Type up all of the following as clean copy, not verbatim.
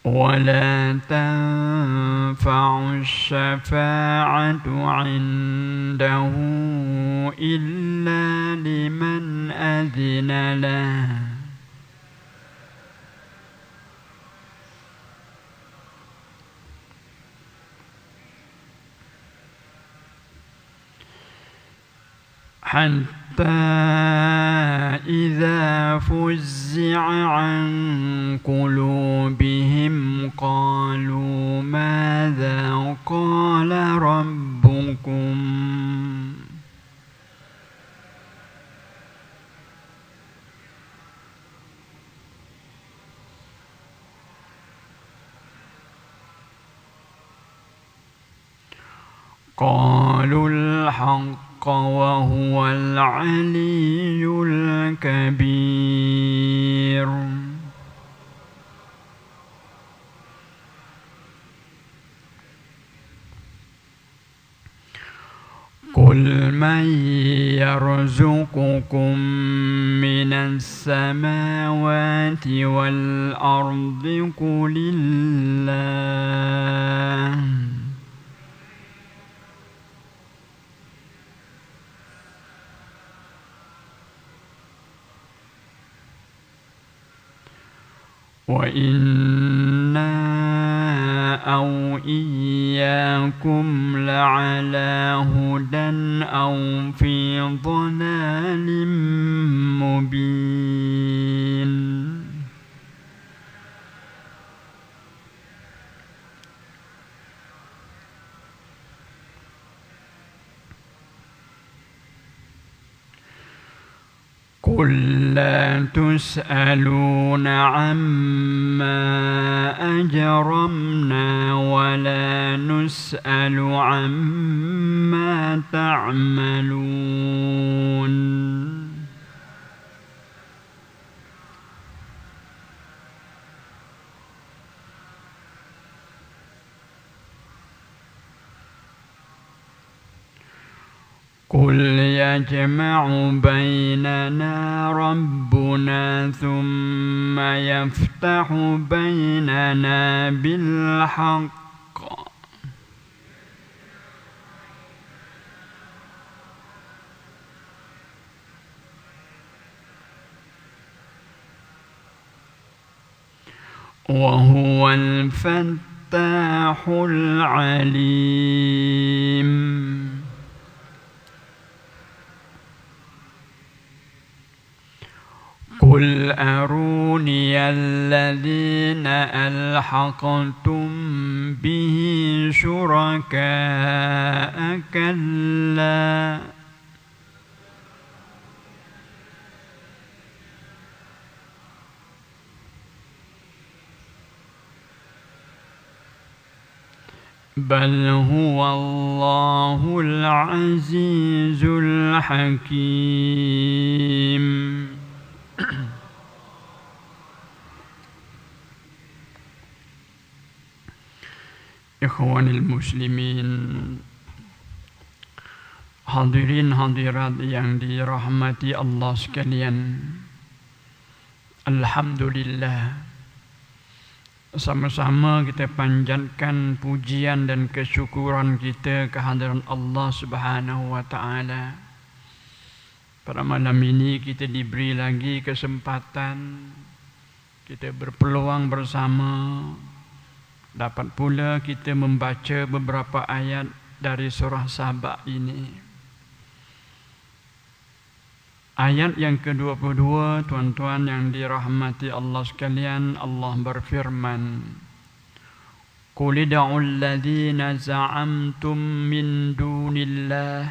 ولا تنفع الشفاعة عنده إلا لمن أذن له حتى إذا فزع عن قلوبهم قالوا ماذا قال ربكم قالوا الحق وهو العلي الكبير قل من يرزقكم من السماوات والأرض قل الله وإنا أو إياكم لعلى هدى أو في ضلال مبين قل لا تسألون عما أجرمنا ولا نسأل عما تعملون قل يجمع بيننا ربنا ثم يفتح بيننا بالحق وهو الفتاح العليم قل أروني الذين ألحقتم به شركاء كلا بل هو الله العزيز الحكيم Ikhwanil muslimin, hadirin hadirat yang dirahmati Allah sekalian, alhamdulillah, sama-sama kita panjatkan pujian dan kesyukuran kita kehadiran Allah Subhanahu wa taala. Pada malam ini kita diberi lagi kesempatan, kita berpeluang bersama. Dapat pula kita membaca beberapa ayat dari surah Saba ini. Ayat yang ke-22, tuan-tuan yang dirahmati Allah sekalian, Allah berfirman, Qul id'ul ladzina za'amtum min dunillah.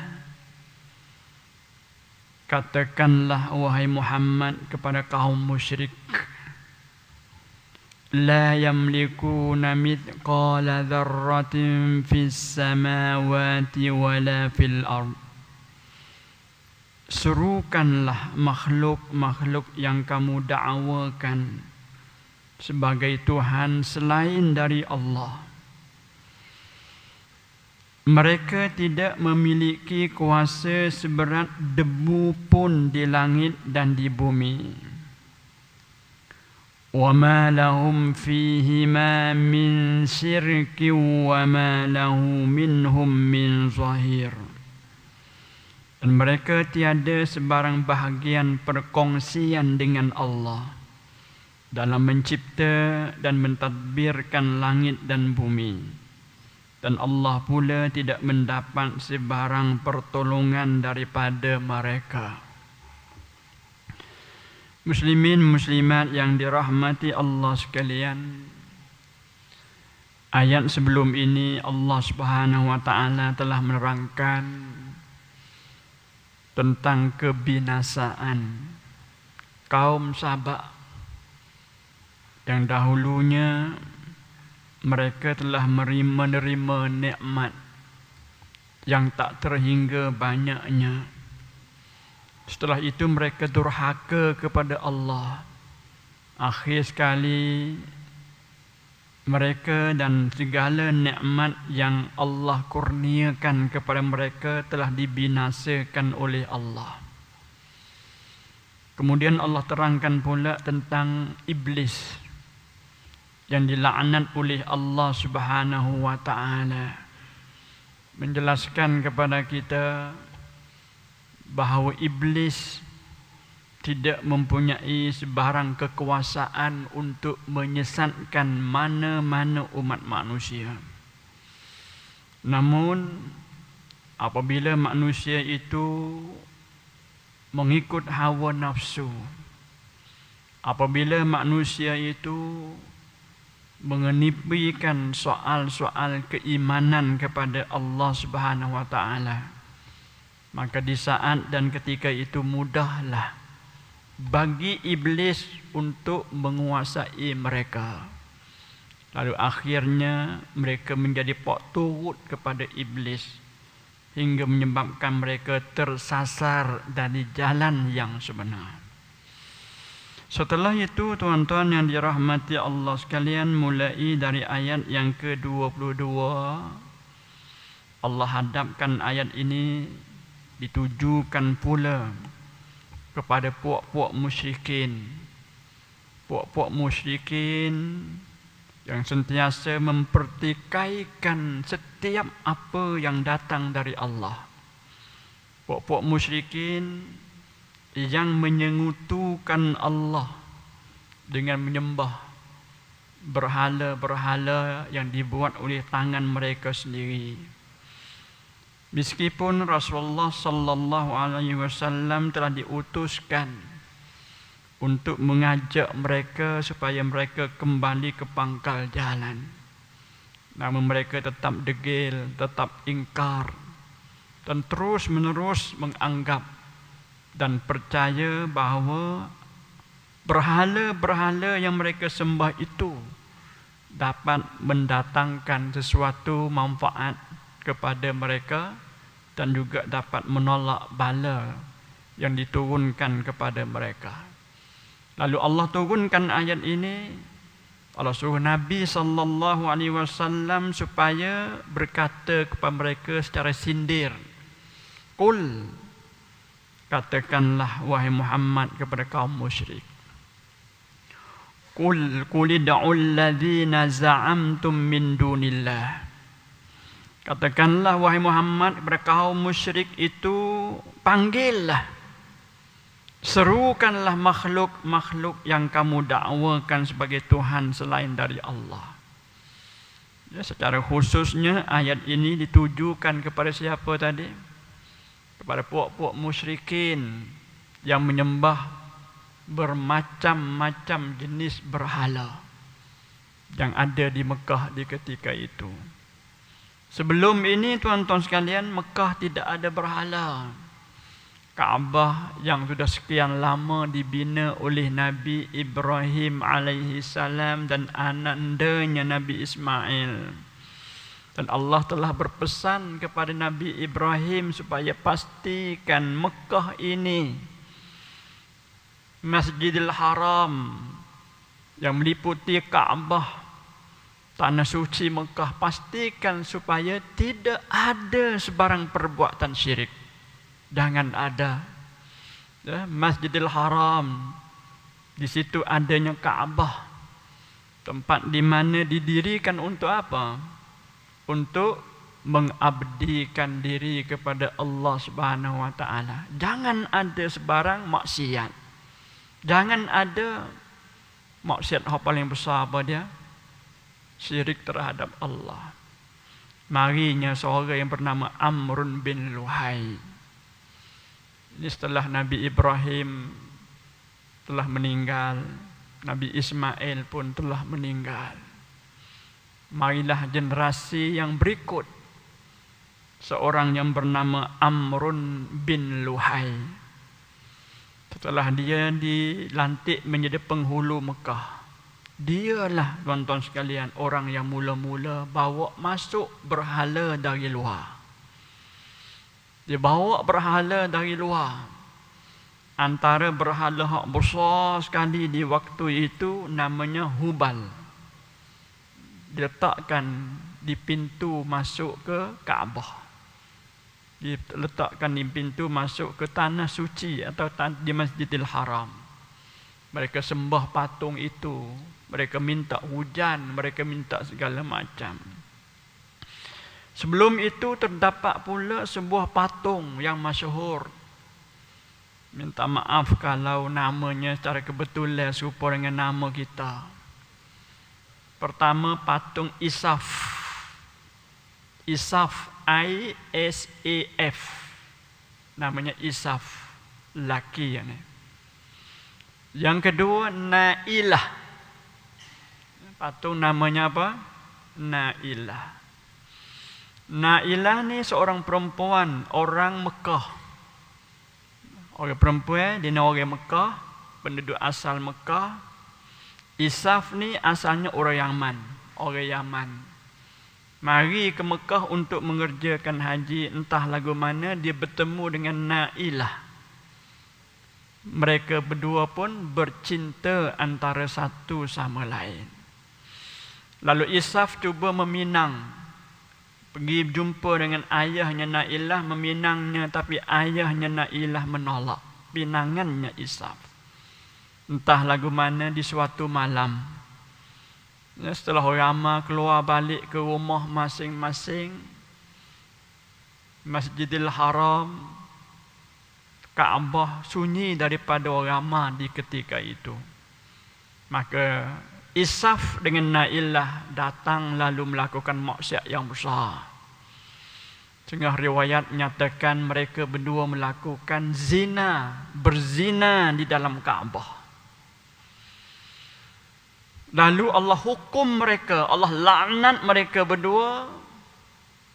Katakanlah wahai Muhammad kepada kaum musyrik, La yamlikuna mithqala dzarratin fis samawati wala fil ard. Serukanlah makhluk-makhluk yang kamu dakwakan sebagai Tuhan selain dari Allah. Mereka tidak memiliki kuasa seberat debu pun di langit dan di bumi. وَمَا لَهُمْ فِيهِمَا مِنْ شِرْكٍ وَمَا لَهُ مِنْهُمْ مِنْ ظَهِيرٍ. Dan mereka tiada sebarang bahagian perkongsian dengan Allah dalam mencipta dan mentadbirkan langit dan bumi. Dan Allah pula tidak mendapat sebarang pertolongan daripada mereka. Muslimin muslimat yang dirahmati Allah sekalian, ayat sebelum ini Allah Subhanahu wa taala telah menerangkan tentang kebinasaan kaum Sabak yang dahulunya mereka telah menerima nikmat yang tak terhingga banyaknya. Setelah itu mereka durhaka kepada Allah. Akhir sekali mereka dan segala nikmat yang Allah kurniakan kepada mereka telah dibinasakan oleh Allah. Kemudian Allah terangkan pula tentang iblis yang dilaknat oleh Allah Subhanahu wa taala, menjelaskan kepada kita bahawa iblis tidak mempunyai sebarang kekuasaan untuk menyesatkan mana-mana umat manusia. Namun apabila manusia itu mengikut hawa nafsu, apabila manusia itu mengenepikan soal-soal keimanan kepada Allah Subhanahu wa taala, maka di saat dan ketika itu mudahlah bagi iblis untuk menguasai mereka. Lalu akhirnya mereka menjadi pok turut kepada iblis hingga menyebabkan mereka tersasar dari jalan yang sebenar. Setelah itu tuan-tuan yang dirahmati Allah sekalian, mulai dari ayat yang ke-22 Allah hadapkan ayat ini ditujukan pula kepada puak-puak musyrikin. Puak-puak musyrikin yang sentiasa mempertikaikan setiap apa yang datang dari Allah. Puak-puak musyrikin yang menyengutukan Allah dengan menyembah berhala-berhala yang dibuat oleh tangan mereka sendiri. Meskipun Rasulullah sallallahu alaihi wasallam telah diutuskan untuk mengajak mereka supaya mereka kembali ke pangkal jalan, namun mereka tetap degil, tetap ingkar dan terus-menerus menganggap dan percaya bahawa berhala-berhala yang mereka sembah itu dapat mendatangkan sesuatu manfaat kepada mereka dan juga dapat menolak bala yang diturunkan kepada mereka. Lalu Allah turunkan ayat ini, Allah suruh Nabi sallallahu alaihi wasallam supaya berkata kepada mereka secara sindir, "Qul," katakanlah wahai Muhammad kepada kaum musyrik, "Qul id'ul ladzina za'amtum min dunillah." Katakanlah wahai Muhammad kepada kaum musyrik itu, panggillah, serukanlah makhluk-makhluk yang kamu dakwakan sebagai Tuhan selain dari Allah. Ya, secara khususnya ayat ini ditujukan kepada siapa tadi? Kepada puak-puak musyrikin yang menyembah bermacam-macam jenis berhala yang ada di Mekah di ketika itu. Sebelum ini tuan-tuan sekalian, Mekah tidak ada berhala. Kaabah yang sudah sekian lama dibina oleh Nabi Ibrahim alaihi salam dan anandanya Nabi Ismail. Dan Allah telah berpesan kepada Nabi Ibrahim supaya pastikan Mekah ini, Masjidil Haram yang meliputi Kaabah, tanah suci Mekah, pastikan supaya tidak ada sebarang perbuatan syirik. Jangan ada. Masjidil Haram, di situ adanya Kaabah. Tempat di mana didirikan untuk apa? Untuk mengabdikan diri kepada Allah Subhanahu wa taala. Jangan ada sebarang maksiat. Jangan ada maksiat yang paling besar apa dia? Syirik terhadap Allah. Marinya seorang yang bernama Amrun bin Luhai. Ini setelah Nabi Ibrahim telah meninggal, Nabi Ismail pun telah meninggal. Marilah generasi yang berikut, seorang yang bernama Amrun bin Luhai. Setelah dia dilantik menjadi penghulu Mekah, dialah tuan-tuan sekalian orang yang mula-mula bawa masuk berhala dari luar. Dia bawa berhala dari luar. Antara berhala yang besar sekali di waktu itu namanya Hubal. Diletakkan di pintu masuk ke Kaabah. Diletakkan di pintu masuk ke tanah suci atau di Masjidil Haram. Mereka sembah patung itu. Mereka minta hujan, mereka minta segala macam. Sebelum itu terdapat pula sebuah patung yang masyhur. Minta maaf kalau namanya secara kebetulan serupa dengan nama kita. Pertama, patung Isaf. Isaf, I-S-A-F. Namanya Isaf, laki ini. Yang kedua, Nailah. Patung namanya apa? Nailah. Nailah ni seorang perempuan, orang Mekah. Orang perempuan, dia orang Mekah, penduduk asal Mekah. Isaf ni asalnya orang Yaman, orang Yaman. Mari ke Mekah untuk mengerjakan haji, entah lagu mana dia bertemu dengan Nailah. Mereka berdua pun bercinta antara satu sama lain. Lalu Isaf cuba meminang, pergi jumpa dengan ayahnya Nailah, meminangnya, tapi ayahnya Nailah menolak pinangannya Isaf. Entah lagu mana di suatu malam, setelah ramai keluar balik ke rumah masing-masing, Masjidil Haram, Kaabah sunyi daripada orang ramai di ketika itu. Maka Isaf dengan Nailah datang lalu melakukan maksiat yang besar. Sehingga riwayat menyatakan mereka berdua melakukan zina, berzina di dalam Kaabah. Lalu Allah hukum mereka, Allah laknat mereka berdua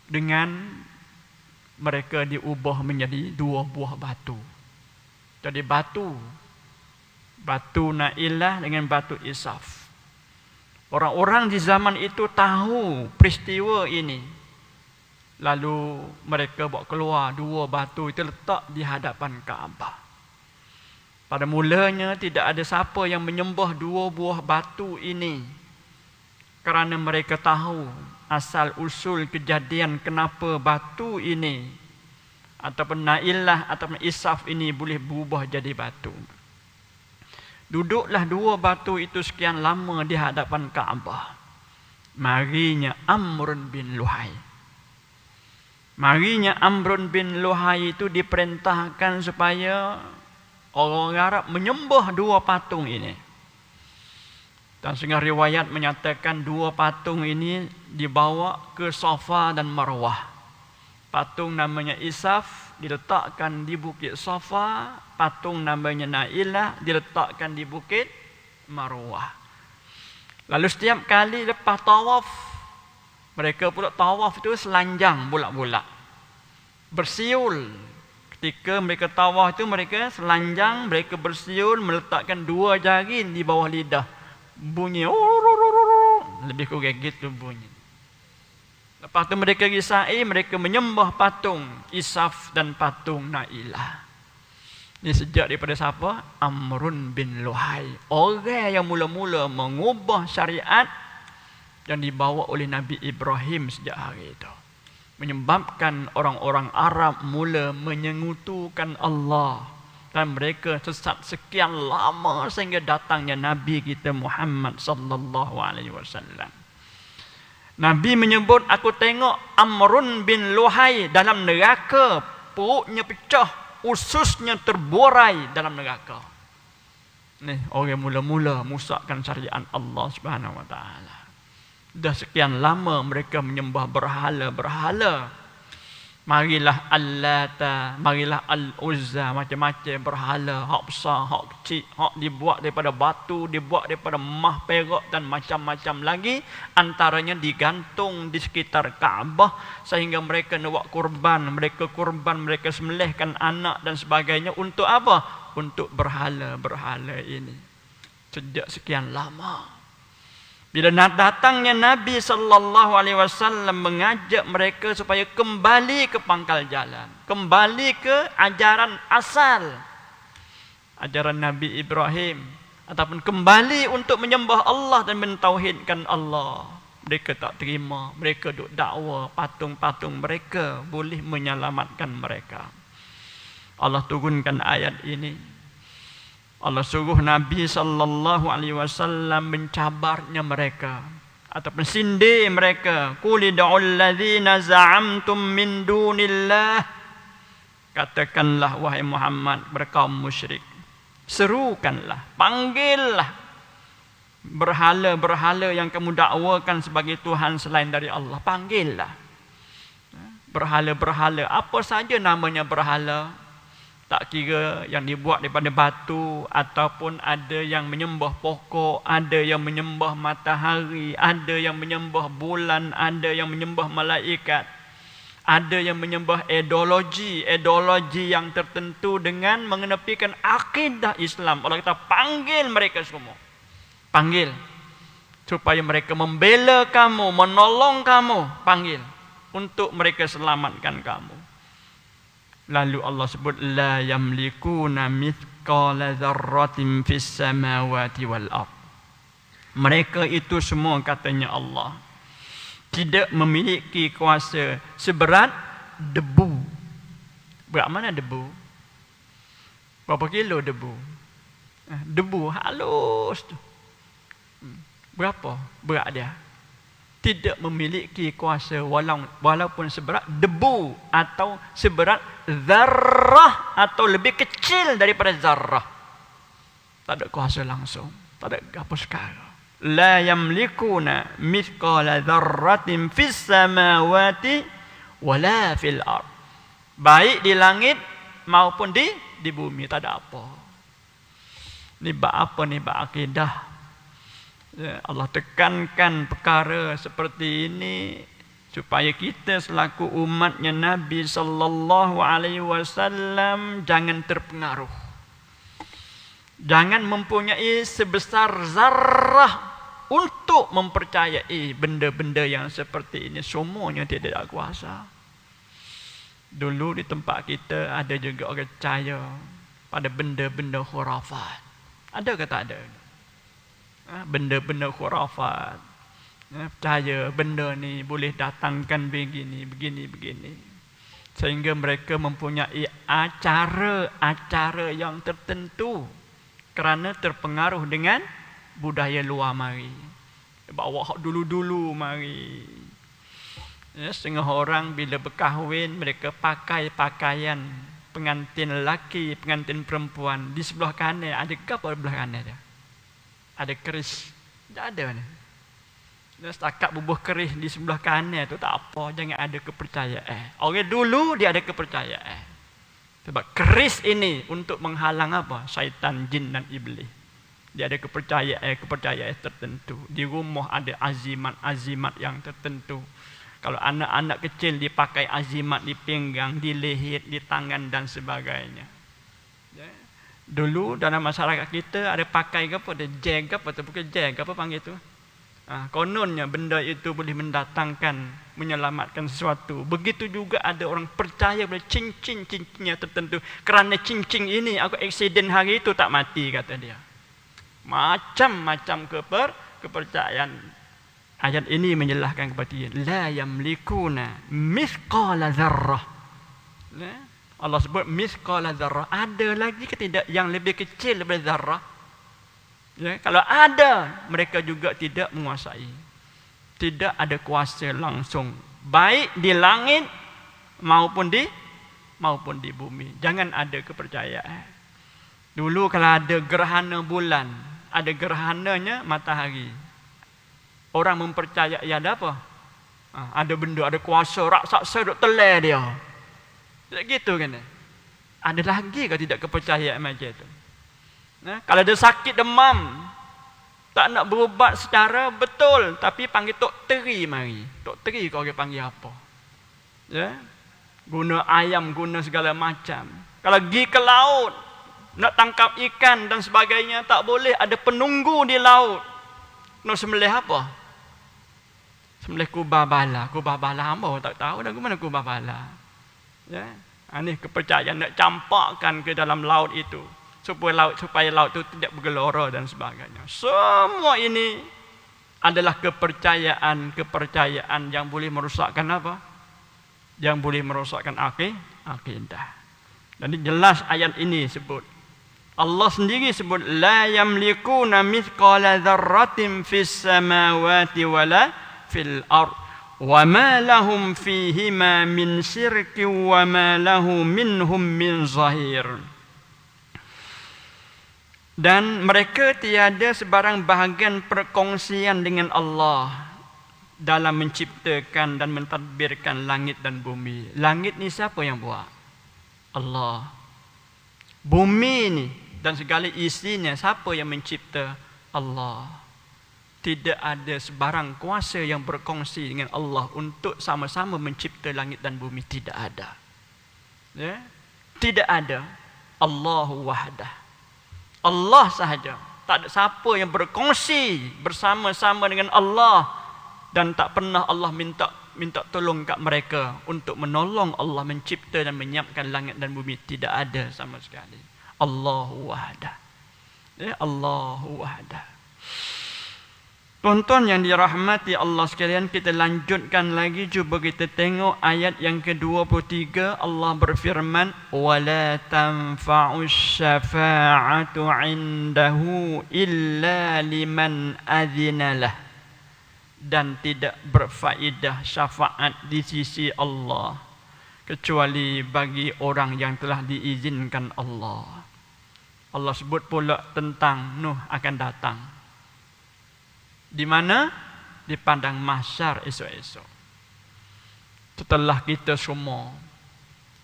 dengan mereka diubah menjadi dua buah batu. Jadi batu Nailah dengan batu Isaf. Orang-orang di zaman itu tahu peristiwa ini. Lalu mereka bawa keluar dua batu itu letak di hadapan Kaabah. Pada mulanya tidak ada siapa yang menyembah dua buah batu ini. Kerana mereka tahu asal usul kejadian kenapa batu ini ataupun Nailah ataupun Isaf ini boleh berubah jadi batu. Duduklah dua batu itu sekian lama di hadapan Kaabah. Marinya Amrun bin Luhai. Marinya Amrun bin Luhai itu diperintahkan supaya orang Arab menyembah dua patung ini. Dan sehingga riwayat menyatakan dua patung ini dibawa ke Safa dan Marwah. Patung namanya Isaf diletakkan di bukit Safa, patung namanya Nailah diletakkan di bukit Marwah. Lalu setiap kali lepas tawaf, mereka pula tawaf itu selanjang bolak-bolak, bersiul. Ketika mereka tawaf itu mereka selanjang, mereka bersiul, meletakkan dua jari di bawah lidah. Bunyi lebih kurang gitu bunyi. Lepas itu mereka risai, mereka menyembah patung Isaf dan patung Nailah. Ini sejak daripada siapa? Amrun bin Luhai. Orang yang mula-mula mengubah syariat yang dibawa oleh Nabi Ibrahim sejak hari itu. Menyebabkan orang-orang Arab mula menyengutukan Allah Dan mereka sesat sekian lama sehingga datangnya Nabi kita Muhammad sallallahu alaihi wasallam. Nabi menyebut, aku tengok Amrun bin Luhai dalam neraka, perutnya pecah, ususnya terburai dalam neraka. Ni orang mula-mula musakkan syariat Allah Subhanahu wa taala. Dah sekian lama mereka menyembah berhala-berhala. Marilah Al-Lata, marilah Al-Uzza, macam-macam berhala, hak besar, hak kecil, hak dibuat daripada batu, dibuat daripada emas, perak dan macam-macam lagi. Antaranya digantung di sekitar Kaabah sehingga mereka nak buat kurban, mereka sembelihkan anak dan sebagainya. Untuk apa? Untuk berhala-berhala ini. Sejak sekian lama. Bila datangnya Nabi sallallahu alaihi wasallam mengajak mereka supaya kembali ke pangkal jalan, kembali ke ajaran asal, ajaran Nabi Ibrahim, ataupun kembali untuk menyembah Allah dan mentauhidkan Allah. Mereka tak terima, mereka duk dakwa patung-patung mereka boleh menyelamatkan mereka. Allah turunkan ayat ini. Allah suruh Nabi sallallahu alaihi wasallam mencabarnya mereka ataupun sindir mereka. Qul id'ul ladzina za'amtum min dunillah. Katakanlah wahai Muhammad berkaum musyrik, serukanlah, panggillah berhala-berhala yang kamu dakwakan sebagai Tuhan selain dari Allah. Panggillah berhala-berhala, apa saja namanya berhala. Tak kira yang dibuat daripada batu, ataupun ada yang menyembah pokok, ada yang menyembah matahari, ada yang menyembah bulan, ada yang menyembah malaikat, ada yang menyembah ideologi yang tertentu dengan mengenepikan akidah Islam. Allah kata panggil mereka semua. Panggil supaya mereka membela kamu, menolong kamu. Panggil untuk mereka selamatkan kamu. Lalu Allah sebut la yamlikuna mithqala dzarratin fis samawati wal ard. Mereka itu semua, katanya Allah, tidak memiliki kuasa seberat debu. Berat mana debu? Berapa kilo debu? Debu halus tu. Berapa berat dia? Tidak memiliki kuasa walaupun seberat debu atau seberat zarrah atau lebih kecil daripada zarrah. Tak ada kuasa langsung, tak ada apa sekali. La yamlikuna mithqala dzarratin fis samawati wala fil ard. Baik di langit maupun di bumi, tak ada apa. Ni bab apa ni? Bab akidah. Allah tekankan perkara seperti ini supaya kita selaku umatnya Nabi sallallahu alaihi wasallam jangan terpengaruh. Jangan mempunyai sebesar zarrah untuk mempercayai benda-benda yang seperti ini. Semuanya tidak ada kuasa. Dulu di tempat kita ada juga orang percaya pada benda-benda khurafat. Ada ke tak ada? Benda-benda khurafat, percaya benda ni boleh datangkan begini, sehingga mereka mempunyai acara-acara yang tertentu kerana terpengaruh dengan budaya luar mari. Bawa hak dulu-dulu mari. Setengah orang bila berkahwin mereka pakai pakaian pengantin lelaki, pengantin perempuan. Di sebelah kanan ada ke apa sebelah kanan dia? Ada keris. Tak ada mana. Setakat bubuh keris di sebelah kanan tu tak apa. Jangan ada kepercayaan. Orang dulu dia ada kepercayaan. Sebab keris ini untuk menghalang apa? Syaitan, jin dan iblis. Dia ada kepercayaan tertentu. Di rumah ada azimat yang tertentu. Kalau anak-anak kecil dipakai azimat di pinggang, di leher, di tangan dan sebagainya. Dulu dalam masyarakat kita ada pakai ke apa? Ada jag ke apa? Bukan jag ke apa panggil tu? Kononnya benda itu boleh mendatangkan, menyelamatkan sesuatu. Begitu juga ada orang percaya pada cincin-cincinnya tertentu. Kerana cincin ini aku aksiden hari itu tak mati, kata dia. Macam-macam kepercayaan. Ayat ini menjelaskan kepada dia. La yamlikuna mithqala dzarrah. Allah sebut misqala dzarrah. Ada lagi ke tidak yang lebih kecil daripada zarrah? Ya, kalau ada, mereka juga tidak menguasai. Tidak ada kuasa langsung, baik di langit maupun di bumi. Jangan ada kepercayaan. Dulu kalau ada gerhana bulan, ada gerhananya matahari, orang mempercayai ada apa? Ada benda, ada kuasa raksasa duk telan dia. Tak gitu kan? Ada lagi ke tidak kepercayaan macam itu? Kalau ada sakit demam, tak nak berubat secara betul, tapi panggil doktor mari. Doktor kau orang panggil apa? Ya? Guna ayam, guna segala macam. Kalau pergi ke laut, nak tangkap ikan dan sebagainya, tak boleh, ada penunggu di laut. Nak sembelih apa? Sembelih kubah bala. Kubah bala hamba tak tahu dah ke mana kubah bala. Ya, ini kepercayaan nak campakkan ke dalam laut itu supaya laut itu tidak bergelora dan sebagainya. Semua ini adalah kepercayaan yang boleh merosakkan apa? Yang boleh merosakkan akidah. Dan jelas ayat ini sebut. Allah sendiri sebut la yamlikuna mithqala dzarratin fis samawati wala fil ardh. Wa ma lahum fihima min syirki wa ma lahu minhum min zahir. Dan mereka tiada sebarang bahagian perkongsian dengan Allah dalam menciptakan dan mentadbirkan langit dan bumi. Langit ni siapa yang buat? Allah. Bumi ni dan segala isinya siapa yang mencipta? Allah. Tidak ada sebarang kuasa yang berkongsi dengan Allah untuk sama-sama mencipta langit dan bumi. Tidak ada. Ya? Tidak ada. Allahu wahdah. Allah sahaja. Tak ada siapa yang berkongsi bersama-sama dengan Allah. Dan tak pernah Allah minta tolong kat mereka untuk menolong Allah mencipta dan menyiapkan langit dan bumi. Tidak ada sama sekali. Allahu wahdah. Ya? Allahu wahdah. Tuan-tuan yang dirahmati Allah sekalian, kita lanjutkan lagi. Cuba kita tengok ayat yang ke-23. Allah berfirman, وَلَا تَنْفَعُ الشَّفَاعَةُ عِنْدَهُ إِلَّا لِمَنْ أَذِنَ لَهُ. Dan tidak berfaedah syafaat di sisi Allah kecuali bagi orang yang telah diizinkan Allah. Allah sebut pula tentang Nuh akan datang. Di mana? Di padang mahsyar esok-esok. Setelah kita semua,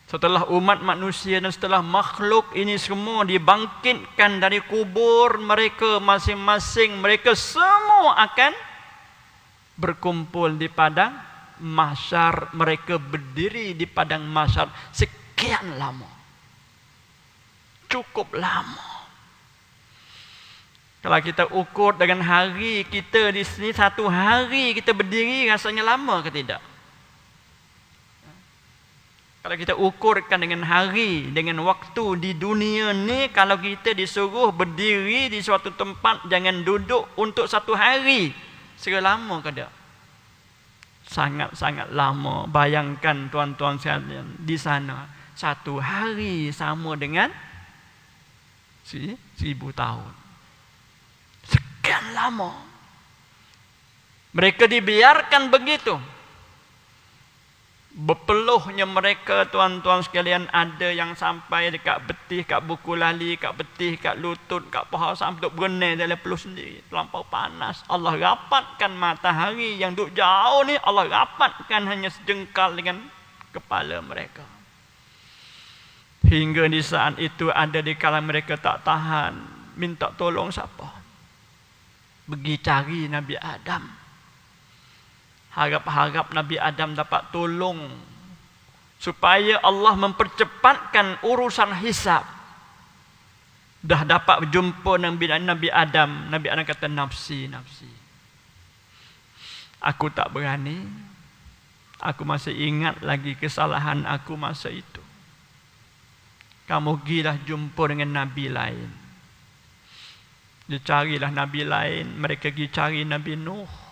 setelah umat manusia dan setelah makhluk ini semua dibangkitkan dari kubur mereka masing-masing, mereka semua akan berkumpul di padang mahsyar. Mereka berdiri di padang mahsyar sekian lama. Cukup lama. Kalau kita ukur dengan hari kita di sini, satu hari kita berdiri rasanya lama ke tidak? Kalau kita ukurkan dengan hari, dengan waktu di dunia ni, kalau kita disuruh berdiri di suatu tempat, jangan duduk untuk satu hari, segala lama ke tak? Sangat-sangat lama. Bayangkan tuan-tuan sekalian, di sana satu hari sama dengan 1000 tahun. Sekian lama. Mereka dibiarkan begitu. Berpeluhnya mereka, tuan-tuan sekalian, ada yang sampai dekat betih, kat buku lali, kat betih, kat lutut, kat paha, sampai duk berenai dalam peluh sendiri. Terlampau panas. Allah rapatkan matahari yang duk jauh ni, Allah rapatkan hanya sejengkal dengan kepala mereka. Hingga di saat itu ada di kalangan mereka tak tahan, minta tolong siapa? Pergi cari Nabi Adam. Harap-harap Nabi Adam dapat tolong supaya Allah mempercepatkan urusan hisab. Dah dapat berjumpa Nabi Adam. Nabi Adam kata, nafsi, nafsi. Aku tak berani. Aku masih ingat lagi kesalahan aku masa itu. Kamu pergilah jumpa dengan Nabi lain. Dia carilah Nabi lain. Mereka pergi cari Nabi Nuh.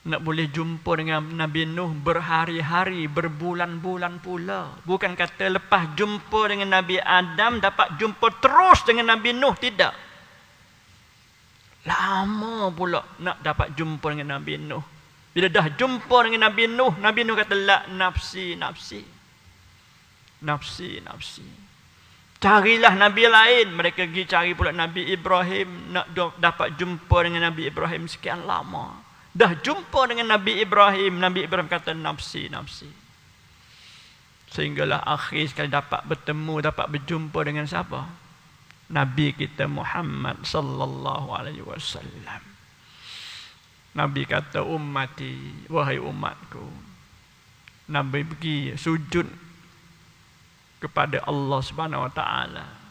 Nak boleh jumpa dengan Nabi Nuh berhari-hari, berbulan-bulan pula. Bukan kata lepas jumpa dengan Nabi Adam dapat jumpa terus dengan Nabi Nuh, tidak. Lama pula nak dapat jumpa dengan Nabi Nuh. Bila dah jumpa dengan Nabi Nuh kata la nafsi, nafsi. Nafsi, nafsi. Carilah Nabi lain. Mereka pergi cari pula Nabi Ibrahim. Nak dapat jumpa dengan Nabi Ibrahim sekian lama. Dah jumpa dengan Nabi Ibrahim kata nafsi, nafsi. Sehinggalah akhir sekali dapat bertemu, dapat berjumpa dengan siapa? Nabi kita Muhammad sallallahu alaihi wasallam. Nabi kata, ummati, wahai umatku. Nabi pergi sujud kepada Allah Subhanahu wa taala.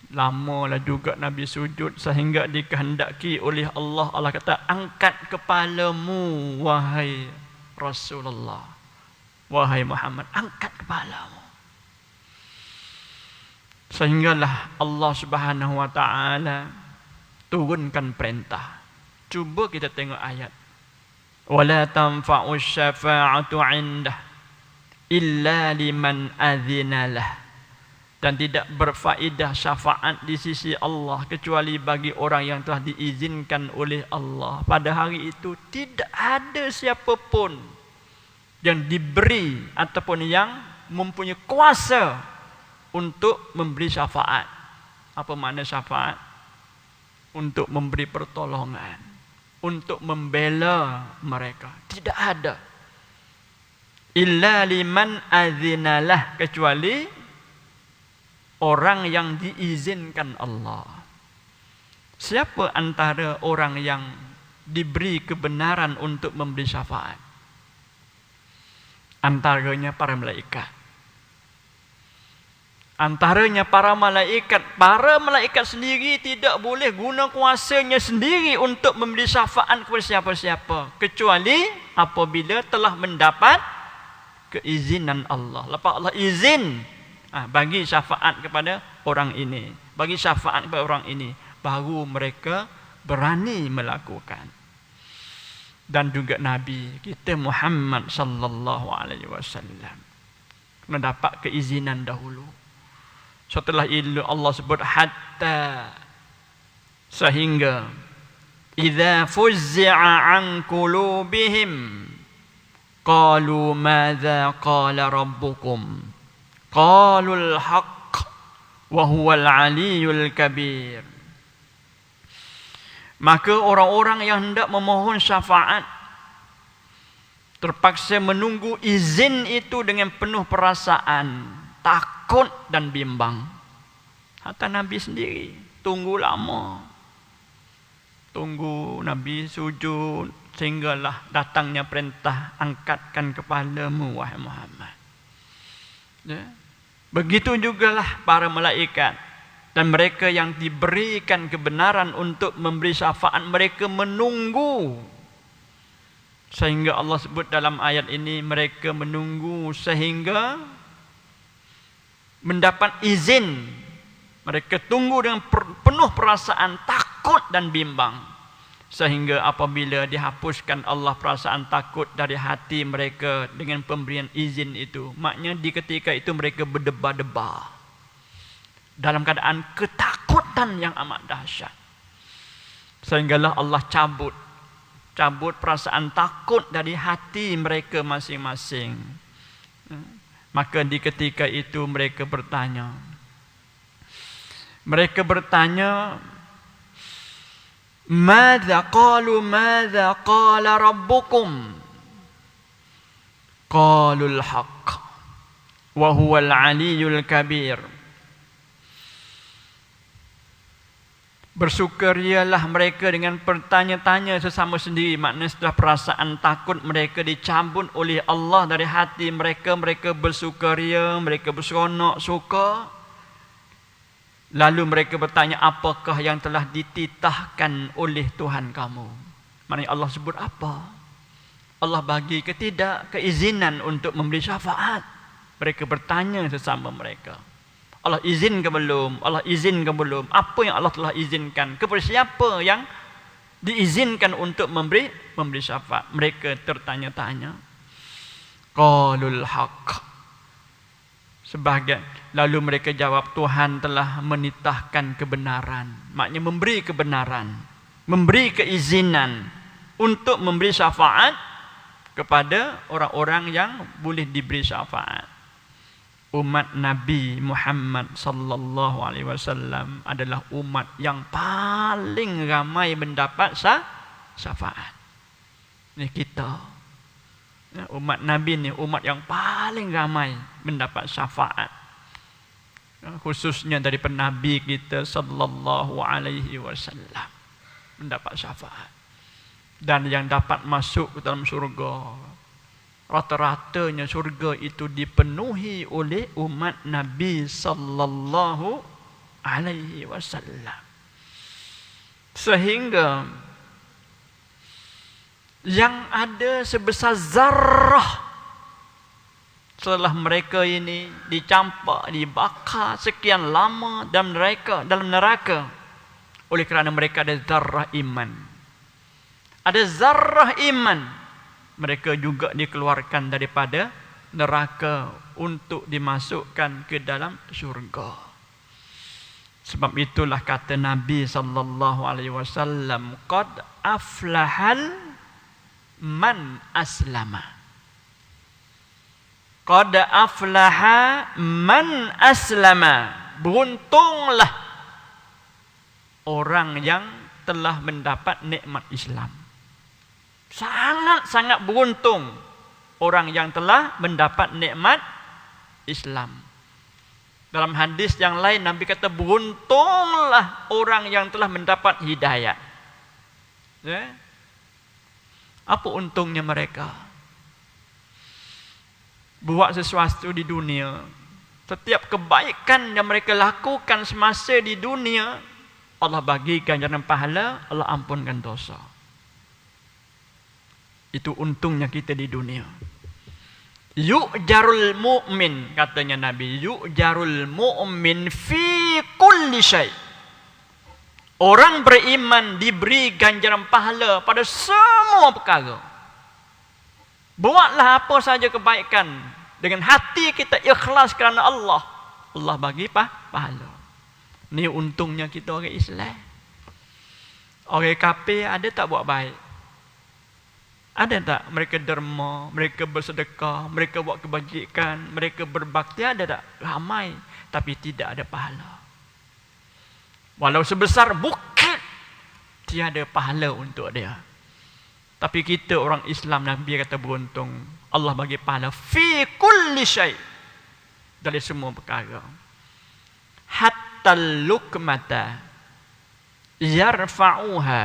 Lamalah juga Nabi sujud sehingga dikehendaki oleh Allah. Allah kata, angkat kepalamu wahai Rasulullah, wahai Muhammad, angkat kepalamu. Sehinggalah Allah Subhanahu wa taala turunkan perintah. Cuba kita tengok ayat. Wala tanfa'u syafa'atu 'indah illa liman adzinalah. Dan tidak berfaedah syafaat di sisi Allah kecuali bagi orang yang telah diizinkan oleh Allah. Pada hari itu tidak ada siapa pun yang diberi ataupun yang mempunyai kuasa untuk memberi syafaat. Apa makna syafaat? Untuk memberi pertolongan, untuk membela mereka. Tidak ada. Illa liman adzinalah, kecuali orang yang diizinkan Allah. Siapa antara orang yang diberi kebenaran untuk memberi syafaat? Antaranya para malaikat. Antaranya para malaikat. Para malaikat sendiri tidak boleh guna kuasanya sendiri untuk memberi syafaat kepada siapa-siapa, kecuali apabila telah mendapat keizinan Allah. Lepas Allah izin, bagi syafaat kepada orang ini, bagi syafaat kepada orang ini, baru mereka berani melakukan. Dan juga Nabi kita Muhammad sallallahu alaihi wasallam kena dapat keizinan dahulu. Setelah itu Allah sebut hatta, sehingga idza fuzzi'a an qulubihim qalu madza qala rabbukum qalul haqq wa huwal aliyyul kabir. Maka orang-orang yang hendak memohon syafaat terpaksa menunggu izin itu dengan penuh perasaan takut dan bimbang. Hatta Nabi sendiri tunggu lama. Tunggu Nabi sujud sehinggalah datangnya perintah, angkatkan kepalamu wahai Muhammad. Ya. Begitu jugalah para malaikat dan mereka yang diberikan kebenaran untuk memberi syafaat, mereka menunggu. Sehingga Allah sebut dalam ayat ini, mereka menunggu sehingga mendapat izin. Mereka tunggu dengan penuh perasaan takut dan bimbang. Sehingga apabila dihapuskan Allah perasaan takut dari hati mereka dengan pemberian izin itu, maknanya di ketika itu mereka berdebar-debar dalam keadaan ketakutan yang amat dahsyat. Sehinggalah Allah cabut perasaan takut dari hati mereka masing-masing. Maka di ketika itu mereka bertanya, Madza qala rabbukum? Qalul haqq wa huwal aliyyul kabir. Bersukarialah mereka dengan bertanya-tanya sesama sendiri. Maknanya setelah perasaan takut mereka dicabut oleh Allah dari hati mereka, mereka bersukaria, mereka berseronok, suka. Lalu mereka bertanya, apakah yang telah dititahkan oleh Tuhan kamu? Maknanya Allah sebut apa? Allah bagi ke tidak keizinan untuk memberi syafaat. Mereka bertanya sesama mereka. Allah izin ke belum? Allah izin ke belum? Apa yang Allah telah izinkan? Kepada siapa yang diizinkan untuk memberi syafaat. Mereka tertanya-tanya. Qalul haqq. Sebahagian lalu mereka jawab, Tuhan telah menitahkan kebenaran. Maknanya memberi kebenaran, memberi keizinan untuk memberi syafaat kepada orang-orang yang boleh diberi syafaat. Umat Nabi Muhammad sallallahu alaihi wasallam adalah umat yang paling ramai mendapat syafaat. Ini kita. Umat Nabi ni umat yang paling ramai mendapat syafaat. Khususnya daripada Nabi kita sallallahu alaihi wasallam mendapat syafaat. Dan yang dapat masuk ke dalam syurga, rata-ratanya syurga itu dipenuhi oleh umat Nabi sallallahu alaihi wasallam. Sehingga yang ada sebesar zarrah setelah mereka ini dicampak, dibakar sekian lama dalam neraka oleh kerana mereka ada zarrah iman. Ada zarrah iman, mereka juga dikeluarkan daripada neraka untuk dimasukkan ke dalam syurga. Sebab itulah kata Nabi sallallahu alaihi wasallam, qad aflahal man aslama. Qad aflaha man aslama. Beruntunglah orang yang telah mendapat nikmat Islam. Sangat-sangat beruntung orang yang telah mendapat nikmat Islam. Dalam hadis yang lain Nabi kata, beruntunglah orang yang telah mendapat hidayah. Ya? Apa untungnya mereka? Buat sesuatu di dunia, setiap kebaikan yang mereka lakukan semasa di dunia, Allah bagi ganjaran pahala, Allah ampunkan dosa. Itu untungnya kita di dunia. Yu'jarul mu'min, katanya Nabi, yu'jarul mu'min fi kulli syai'. Orang beriman diberi ganjaran pahala pada semua perkara. Buatlah apa saja kebaikan dengan hati kita ikhlas kerana Allah, Allah bagi pahala. Ini untungnya kita orang Islam. Orang kafir ada tak buat baik? Ada tak mereka derma, mereka bersedekah, mereka buat kebajikan, mereka berbakti? Ada tak? Ramai, tapi tidak ada pahala. Walau sebesar bukit, tiada pahala untuk dia. Tapi kita orang Islam, Nabi kata beruntung. Allah bagi pahala fi kulli syai', dari semua perkara. Hatta lukmata yarfa'uha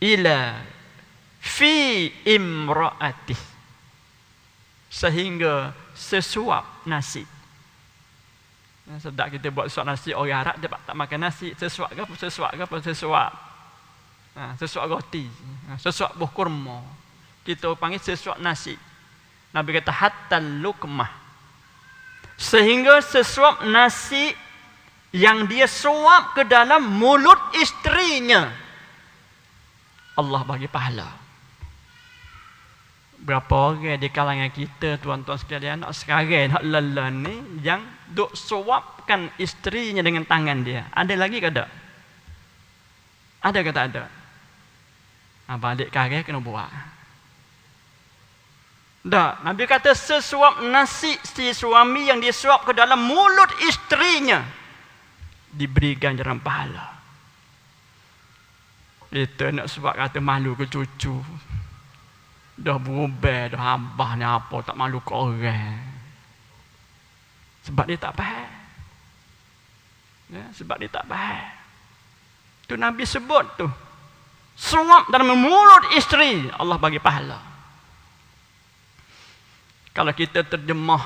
ila fi imra'atih. Sehingga sesuap nasi. Sedap kita buat sesuap nasi, orang Arab dia tak makan nasi. Sesuap ke apa? Sesuap ke apa? Sesuap. Sesuap roti. Sesuap buah kurma. Kita panggil sesuap nasi. Nabi kata hatta lukmah. Sehingga sesuap nasi yang dia suap ke dalam mulut isterinya, Allah bagi pahala. Berapa orang di kalangan kita, tuan-tuan sekalian, nak sekarang, nak lelan ni, yang duk suapkan isterinya dengan tangan dia. Ada lagi ke tak? Ada ke tak ada? Balik karya kena buat. Tak, Nabi kata sesuap nasi si suami yang disuap ke dalam mulut isterinya, diberi ganjaran pahala. Itu nak sebab kata malu ke cucu. Dah berubah, dah abah ni apa, tak malu ke orang. Sebab dia tak faham. Ya, sebab dia tak faham. Tu Nabi sebut tu. Suap dalam mulut isteri, Allah bagi pahala. Kalau kita terjemah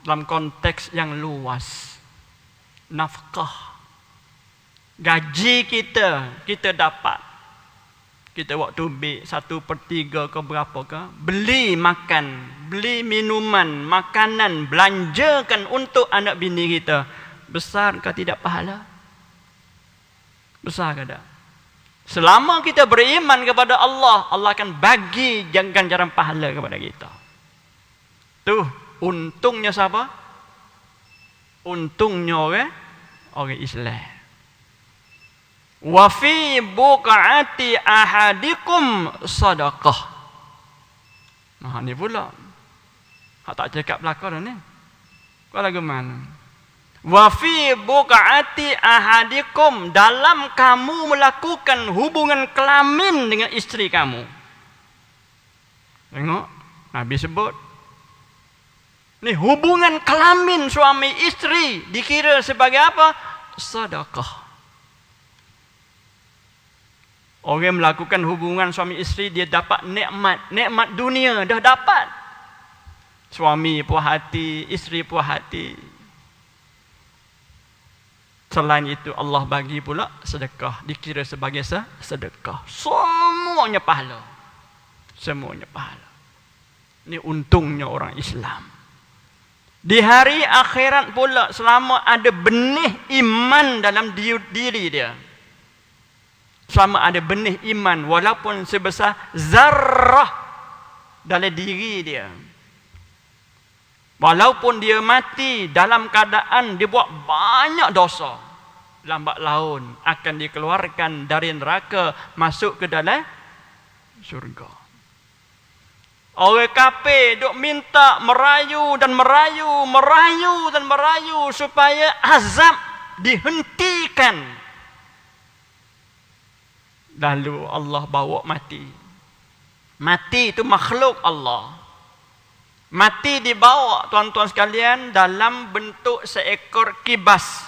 dalam konteks yang luas, nafkah, gaji kita dapat. Kita waktu ambil 1/3 ke berapa ke, beli makan, beli minuman, makanan, belanjakan untuk anak bini kita. Besar ke tidak pahala? Besar ke tak? Selama kita beriman kepada Allah, Allah akan bagi ganjaran pahala kepada kita. Tuh, untungnya siapa? Untungnya orang Islam. Wa fi buq'ati ahadikum sadaqah. Nah, ni pula. Hak tak cakap belakang dah ni. Kau lagu mana? Wa fi buq'ati ahadikum, dalam kamu melakukan hubungan kelamin dengan isteri kamu. Tengok, Nabi sebut. Ni hubungan kelamin suami isteri dikira sebagai apa? Sedekah. Orang melakukan hubungan suami isteri, dia dapat nikmat dunia dah dapat. Suami puas hati, isteri puas hati. Selain itu Allah bagi pula sedekah, dikira sebagai sedekah. Semuanya pahala. Semuanya pahala. Ini untungnya orang Islam. Di hari akhirat pula, selama ada benih iman dalam diri dia. Selama ada benih iman, walaupun sebesar zarrah dalam diri dia. Walaupun dia mati dalam keadaan dia buat banyak dosa, lambat laun akan dikeluarkan dari neraka masuk ke dalam syurga. Orang kafir duk minta merayu supaya azab dihentikan. Lalu Allah bawa mati. Mati itu makhluk Allah. Mati dibawa, tuan-tuan sekalian, dalam bentuk seekor kibas.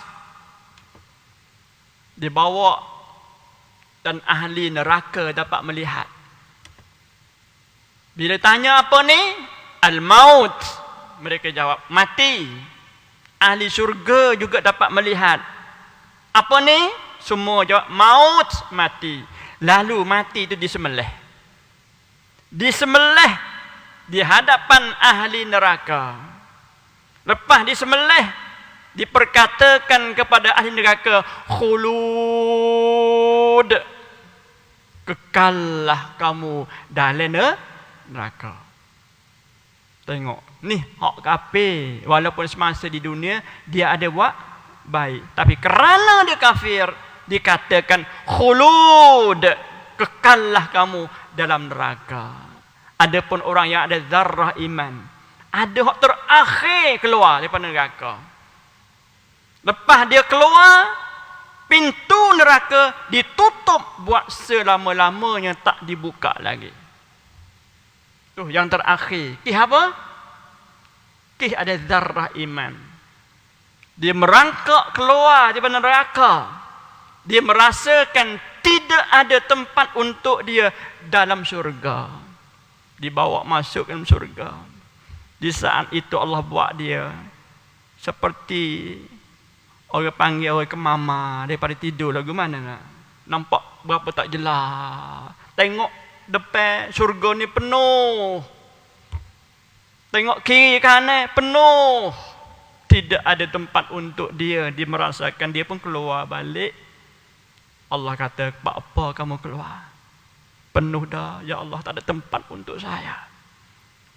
Dibawa dan ahli neraka dapat melihat. Bila tanya apa ni? Al-maut. Mereka jawab, mati. Ahli syurga juga dapat melihat. Apa ni? Semua jawab, maut, mati. Lalu mati itu disembelih. Disembelih di hadapan ahli neraka. Lepas disembelih, diperkatakan kepada ahli neraka, khulud, kekallah kamu dalam neraka. Tengok, ni hak kafir. Walaupun semasa di dunia dia ada buat baik, tapi kerana dia kafir, dikatakan khulud, kekallah kamu dalam neraka. Adapun orang yang ada zarrah iman, ada hak terakhir keluar daripada neraka. Lepas dia keluar, pintu neraka ditutup buat selama-lamanya, tak dibuka lagi. Tu yang terakhir. Kih apa? Kih ada zarrah iman. Dia merangkak keluar daripada neraka. Dia merasakan tidak ada tempat untuk dia dalam syurga. Dibawa masuk dalam syurga. Di saat itu Allah buat dia seperti orang panggil orang kemama daripada tidur lagu mana nak? Nampak berapa tak jelas. Tengok depan syurga ni penuh. Tengok kiri kanan penuh. Tidak ada tempat untuk dia. Dia merasakan, dia pun keluar balik. Allah kata, apa kamu keluar? Penuh dah. Ya Allah, tak ada tempat untuk saya.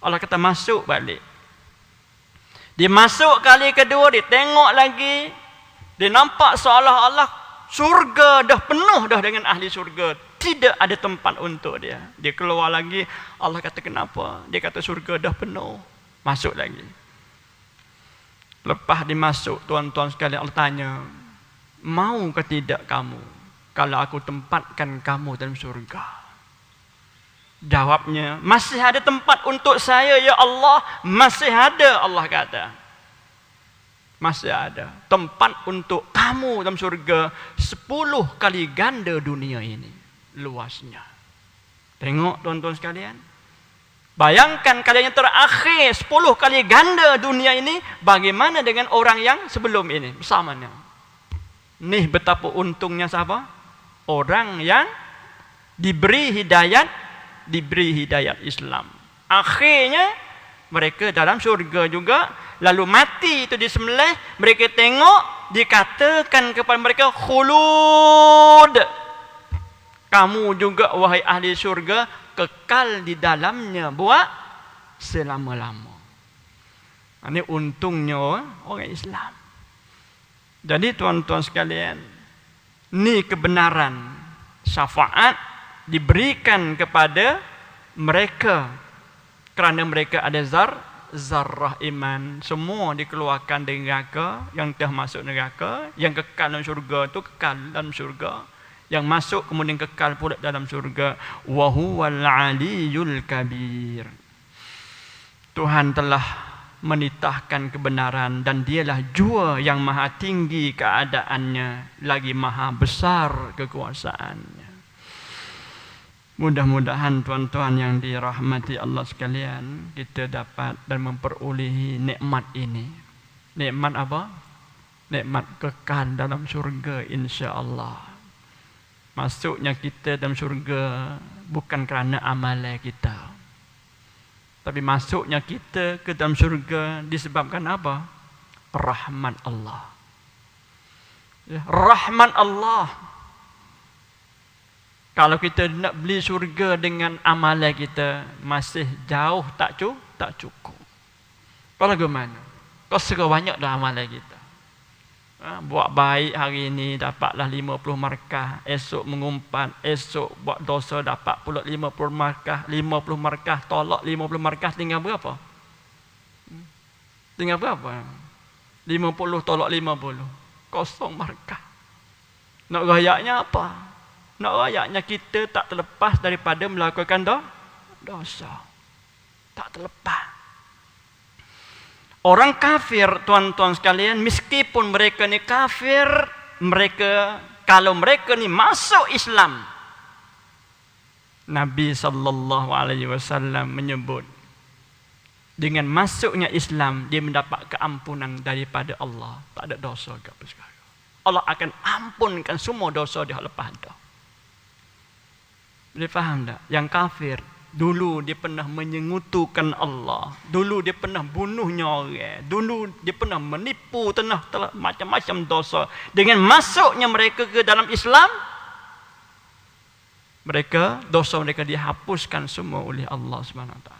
Allah kata, masuk balik. Dia masuk kali kedua, dia tengok lagi. Dia nampak seolah-olah syurga dah penuh dah dengan ahli syurga. Tidak ada tempat untuk dia. Dia keluar lagi. Allah kata, kenapa? Dia kata, syurga dah penuh. Masuk lagi. Lepas dimasuk, tuan-tuan sekalian, Allah tanya, mau ke tidak kamu kalau aku tempatkan kamu dalam syurga? Jawabnya, masih ada tempat untuk saya ya Allah. Masih ada, Allah kata. Masih ada tempat untuk kamu dalam syurga 10 kali ganda dunia ini luasnya. Tengok tuan-tuan sekalian. Bayangkan kalian yang terakhir 10 kali ganda dunia ini, bagaimana dengan orang yang sebelum ini bersamanya. Nih betapa untungnya siapa? Orang yang diberi hidayat Islam. Akhirnya mereka dalam syurga juga. Lalu mati itu disembelih, mereka tengok, dikatakan kepada mereka khulud, Kamu juga wahai ahli syurga kekal di dalamnya buat selama-lama. Ini untungnya orang Islam. Jadi tuan-tuan sekalian, ini kebenaran syafaat diberikan kepada mereka kerana mereka ada zarah iman. Semua dikeluarkan dari neraka, yang telah masuk neraka, yang kekal dalam syurga itu kekal dalam syurga, yang masuk kemudian kekal pula dalam syurga. Wa huwal aliyyul kabir. Tuhan telah menitahkan kebenaran dan dialah jua yang maha tinggi keadaannya, lagi maha besar kekuasaannya. Mudah-mudahan tuan-tuan yang dirahmati Allah sekalian, kita dapat dan memperolehi nikmat ini. Nikmat apa? Nikmat kekal dalam syurga insya-Allah. Masuknya kita dalam syurga bukan kerana amalan kita, tapi masuknya kita ke dalam syurga disebabkan apa? Rahmat Allah. Ya, rahmat Allah. Kalau kita nak beli syurga dengan amalan kita, masih jauh tak cukup. Kalau bagaimana? Kau suka banyak dah amalan kita. Buat baik hari ini dapatlah 50 markah, esok mengumpat, esok buat dosa dapat pula 50 markah, 50 markah tolak 50 markah, tinggal berapa? Tinggal berapa? 50 tolak 50, kosong markah. Nak rayaknya apa? Nak rayaknya kita tak terlepas daripada melakukan dosa. Tak terlepas. Orang kafir, tuan-tuan sekalian, meskipun mereka ni kafir, kalau mereka ni masuk Islam, Nabi SAW menyebut, dengan masuknya Islam, dia mendapat keampunan daripada Allah. Tak ada dosa ke apa sekali. Allah akan ampunkan semua dosa dia lepas dah. Boleh faham tak? Yang kafir, dulu dia pernah menyengutukan Allah. Dulu dia pernah bunuhnya orang. Dulu dia pernah menipu, telah macam-macam dosa. Dengan masuknya mereka ke dalam Islam, dosa mereka dihapuskan semua oleh Allah SWT.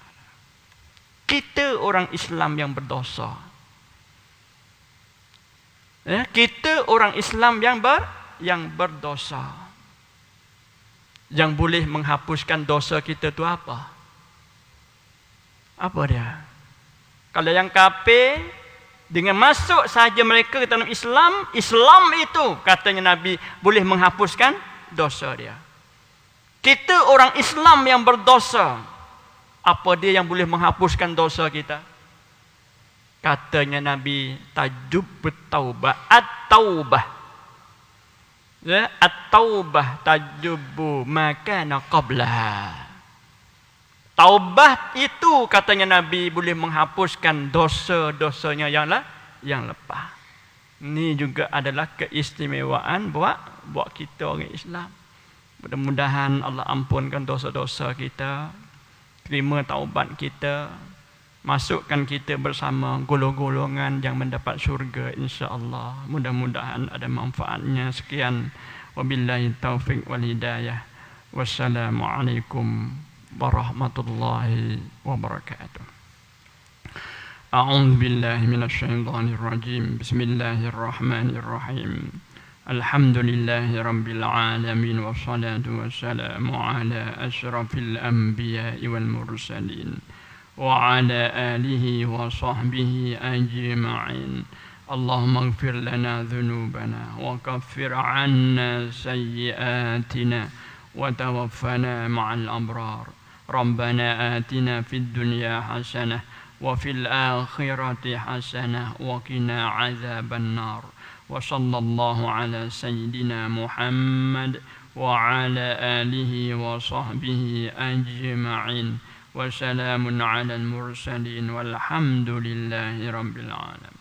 Kita orang Islam yang berdosa. Ya, kita orang Islam yang berdosa. Yang boleh menghapuskan dosa kita tu apa? Apa dia? Kalau yang kafir, dengan masuk saja mereka ke dalam Islam, Islam itu katanya Nabi boleh menghapuskan dosa dia. Kita orang Islam yang berdosa, apa dia yang boleh menghapuskan dosa kita? Katanya Nabi, tajub bertaubah, at-taubah. Ya, at-taubah tajubu makana qablaha. Taubat itu katanya Nabi boleh menghapuskan dosa-dosanya yang lepas. Ini juga adalah keistimewaan buat kita orang Islam. Mudah-mudahan Allah ampunkan dosa-dosa kita, terima taubat kita, masukkan kita bersama golongan-golongan yang mendapat syurga insya-Allah. Mudah-mudahan ada manfaatnya. Sekian, wabillahi taufiq wal hidayah. Wassalamualaikum warahmatullahi wabarakatuh. A'udzu billahi minasyaitonir rajim. Bismillahirrahmanirrahim. Alhamdulillahi rabbil alamin wassalatu wassalamu ala asyrafil anbiya'i wal mursalin وعلى آله وصحبه أجمعين. اللهم اغفر لنا ذنوبنا وكفر عنا سيئاتنا وتوفنا مع الأبرار. ربنا آتنا في الدنيا حسنة وفي الآخرة حسنة وقنا عذاب النار. وصلى الله على سيدنا محمد وعلى آله وصحبه أجمعين. وسلام على المرسلين والحمد لله رب العالمين.